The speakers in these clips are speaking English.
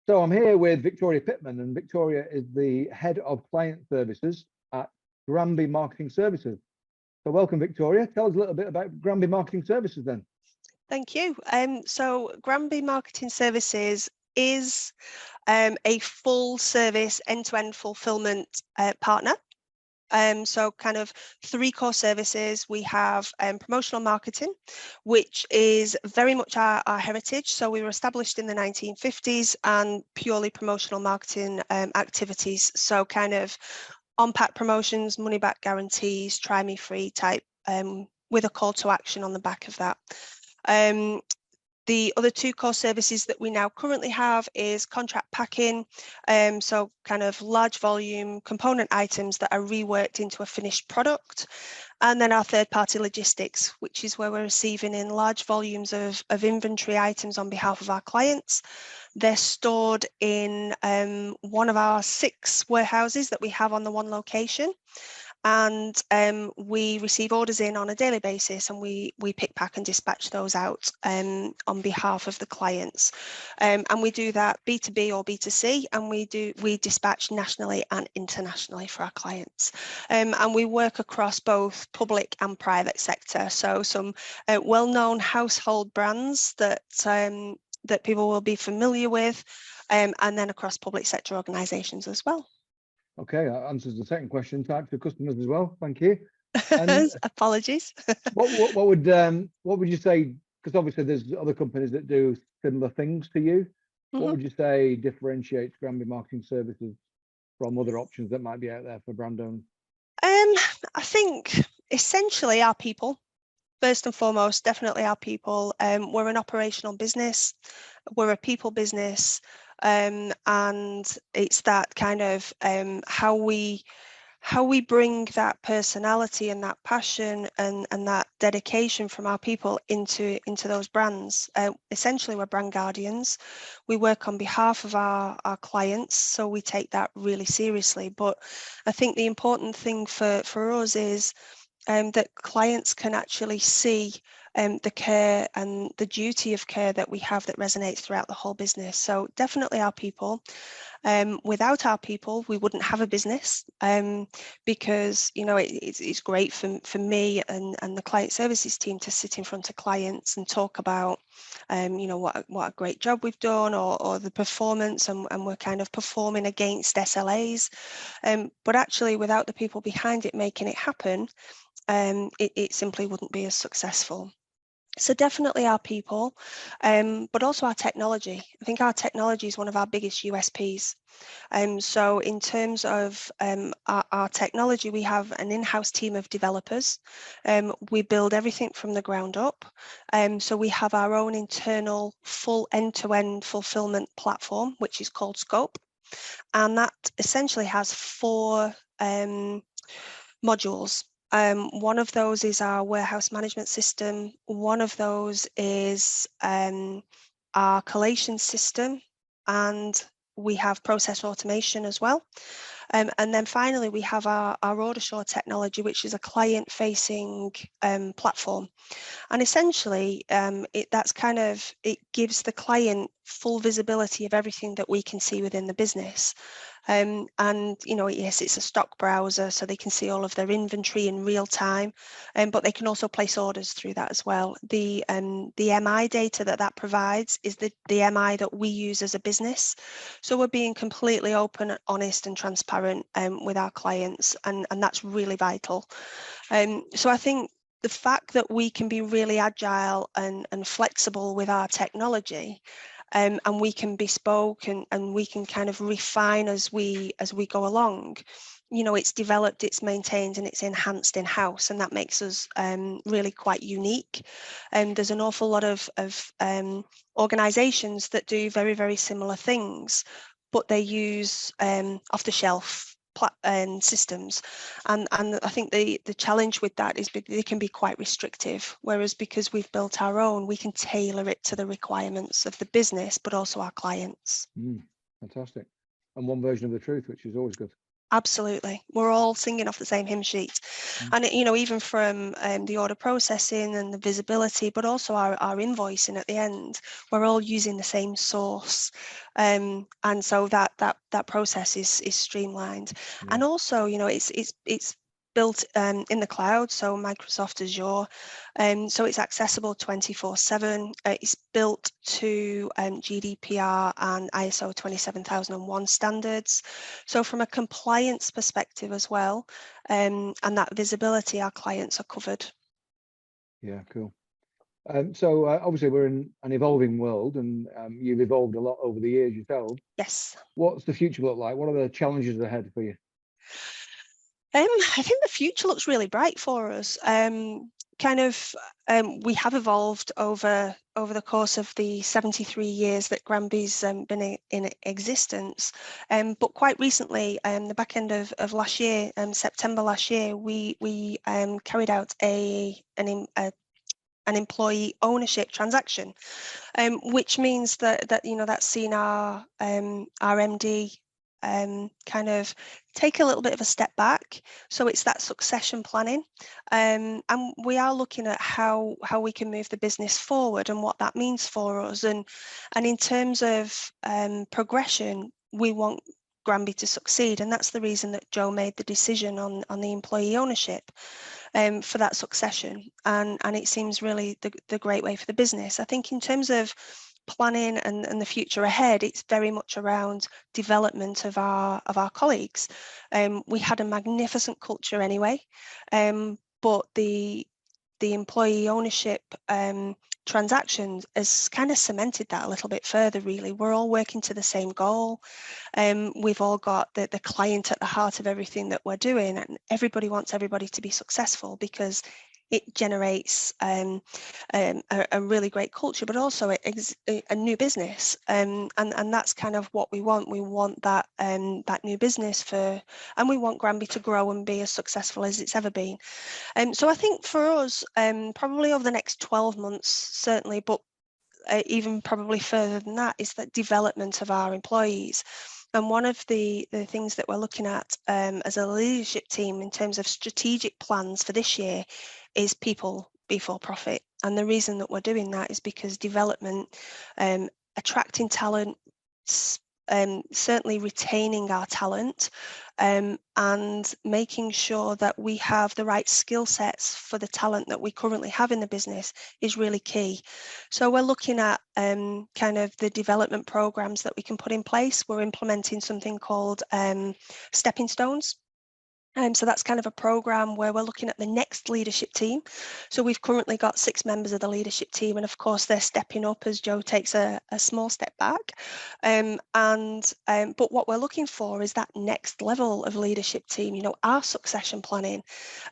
So I'm here with Victoria Pittman, and Victoria is the Head of Client Services at Granby Marketing Services. So welcome, Victoria. Tell us a little bit about Granby Marketing Services then. Thank you. So Granby Marketing Services is a full service end-to-end fulfillment partner. So kind of three core services. We have promotional marketing, which is very much our heritage. So we were established in the 1950s and purely promotional marketing activities. So kind of on-pack promotions, money back guarantees, try me free type, with a call to action on the back of that. The other two core services that we now currently have is contract packing, so kind of large volume component items that are reworked into a finished product. And then our third party logistics, which is where we're receiving in large volumes of inventory items on behalf of our clients. They're stored in one of our 6 warehouses that we have on the one location. And we receive orders in on a daily basis, and we pick, pack and dispatch those out on behalf of the clients. And we do that B2B or B2C, and we dispatch nationally and internationally for our clients. And we work across both public and private sector. So some well-known household brands that that people will be familiar with, and then across public sector organisations as well. Okay, that answers the second question, type for customers as well. Thank you. Apologies. what would you say? Because obviously there's other companies that do similar things to you. What would you say differentiates Granby Marketing Services from other options that might be out there for brand owners? I think essentially our people. First and foremost, definitely our people. We're an operational business. We're a people business. And it's that kind of how we bring that personality and that passion and that dedication from our people into those brands. Essentially, we're brand guardians. We work on behalf of our clients, so we take that really seriously. But I think the important thing for us is that clients can actually see the care and the duty of care that we have that resonates throughout the whole business. So definitely our people. Without our people, we wouldn't have a business, because it's great for me and the client services team to sit in front of clients and talk about what a great job we've done or the performance, and we're kind of performing against SLAs. But actually, without the people behind it making it happen, it simply wouldn't be as successful. So definitely our people, but also our technology. I think our technology is one of our biggest USPs. So in terms of our technology, we have an in-house team of developers. We build everything from the ground up. So we have our own internal full end-to-end fulfillment platform, which is called Scope. And that essentially has 4 modules. One of those is our warehouse management system. One of those is our collation system, and we have process automation as well. And then finally, we have our OrderShore technology, which is a client-facing platform. And essentially, it gives the client full visibility of everything that we can see within the business. And yes, it's a stock browser, so they can see all of their inventory in real time, but they can also place orders through that as well. The MI data that provides is the MI that we use as a business. So we're being completely open, honest and transparent with our clients, and that's really vital. So I think the fact that we can be really agile and flexible with our technology, and we can bespoke and we can kind of refine as we go along. It's developed, it's maintained, and it's enhanced in-house, and that makes us really quite unique. And there's an awful lot of organisations that do very, very similar things, but they use off-the-shelf systems, and I think the challenge with that is they can be quite restrictive, whereas because we've built our own, we can tailor it to the requirements of the business but also our clients. Fantastic. And one version of the truth, which is always good. Absolutely. We're all singing off the same hymn sheet. And, even from the order processing and the visibility, but also our invoicing at the end, we're all using the same source. And so that process is streamlined. Yeah. And also, it's built in the cloud, so Microsoft Azure, so it's accessible 24/7. It's built to GDPR and ISO 27001 standards. So from a compliance perspective as well, and that visibility, our clients are covered. Yeah, cool. So obviously we're in an evolving world, and you've evolved a lot over the years yourself. Yes. What's the future look like? What are the challenges ahead for you? I think the future looks really bright for us. We have evolved over the course of the 73 years that Granby's been in existence. But quite recently, the back end of last year, September last year, we carried out an employee ownership transaction, which means that that's seen our MD kind of take a little bit of a step back. So it's that succession planning, and we are looking at how we can move the business forward and what that means for us. And in terms of progression, we want Granby to succeed, and that's the reason that Joe made the decision on the employee ownership for that succession. And it seems really the great way for the business. I think in terms of planning and the future ahead, it's very much around development of our colleagues. We had a magnificent culture anyway, but the employee ownership transactions has kind of cemented that a little bit further. Really, we're all working to the same goal. We've all got the client at the heart of everything that we're doing, and everybody wants everybody to be successful because it generates a really great culture, but also a new business, and that's kind of what we want. We want that new business and we want Granby to grow and be as successful as it's ever been. So I think for us, probably over the next 12 months, certainly, but even probably further than that, is that development of our employees. And one of the things that we're looking at as a leadership team in terms of strategic plans for this year is people before profit. And the reason that we're doing that is because development, attracting talent, certainly retaining our talent, and making sure that we have the right skill sets for the talent that we currently have in the business is really key. So we're looking at kind of the development programs that we can put in place. We're implementing something called stepping stones. So that's kind of a program where we're looking at the next leadership team. So we've currently got 6 members of the leadership team, and of course they're stepping up as Joe takes a small step back. But what we're looking for is that next level of leadership team, our succession planning.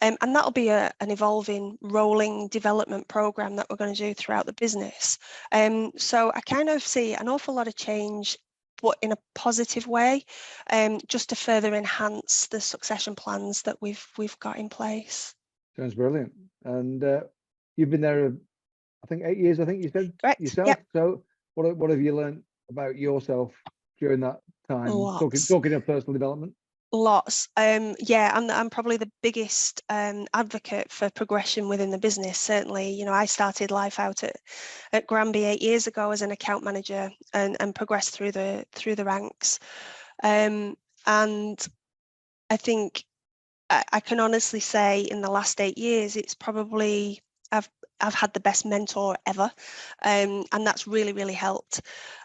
And that'll be an evolving, rolling development program that we're going to do throughout the business. So I kind of see an awful lot of change, but in a positive way, just to further enhance the succession plans that we've got in place. Sounds brilliant. And you've been there, I think 8 years, I think you said. Correct. Yourself. Yep. So what have you learned about yourself during that time? Lots. Talking of personal development. Lots. Yeah, I'm probably the biggest advocate for progression within the business. Certainly, I started life out at Granby 8 years ago as an account manager and progressed through the ranks. And I think I can honestly say in the last 8 years, it's probably I've had the best mentor ever, and that's really, really helped.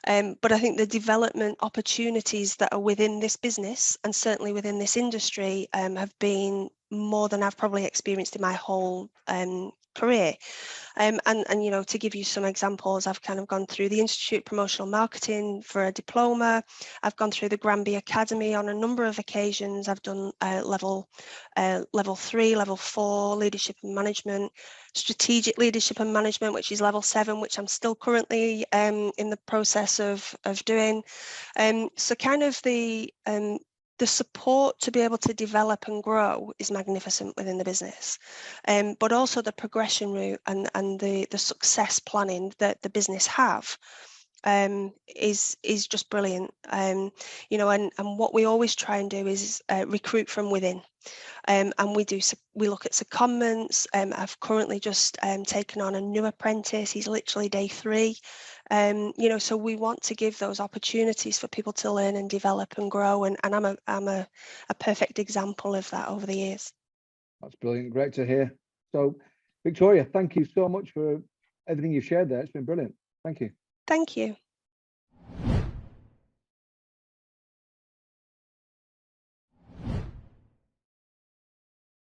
But I think the development opportunities that are within this business and certainly within this industry have been more than I've probably experienced in my whole career. And to give you some examples, I've kind of gone through the Institute of Promotional Marketing for a diploma. I've gone through the Granby Academy on a number of occasions. I've done level 3, level 4 leadership and management, strategic leadership and management, which is level 7, which I'm still currently in the process of doing. So kind of the support to be able to develop and grow is magnificent within the business, but also the progression route and the success planning that the business have is just brilliant. You know, and what we always try and do is recruit from within. And we look at secondments. I've currently just taken on a new apprentice. He's literally day 3. You know, so we want to give those opportunities for people to learn and develop and grow. And I'm a perfect example of that over the years. That's brilliant. Great to hear. So, Victoria, thank you so much for everything you've shared there. It's been brilliant. Thank you. Thank you.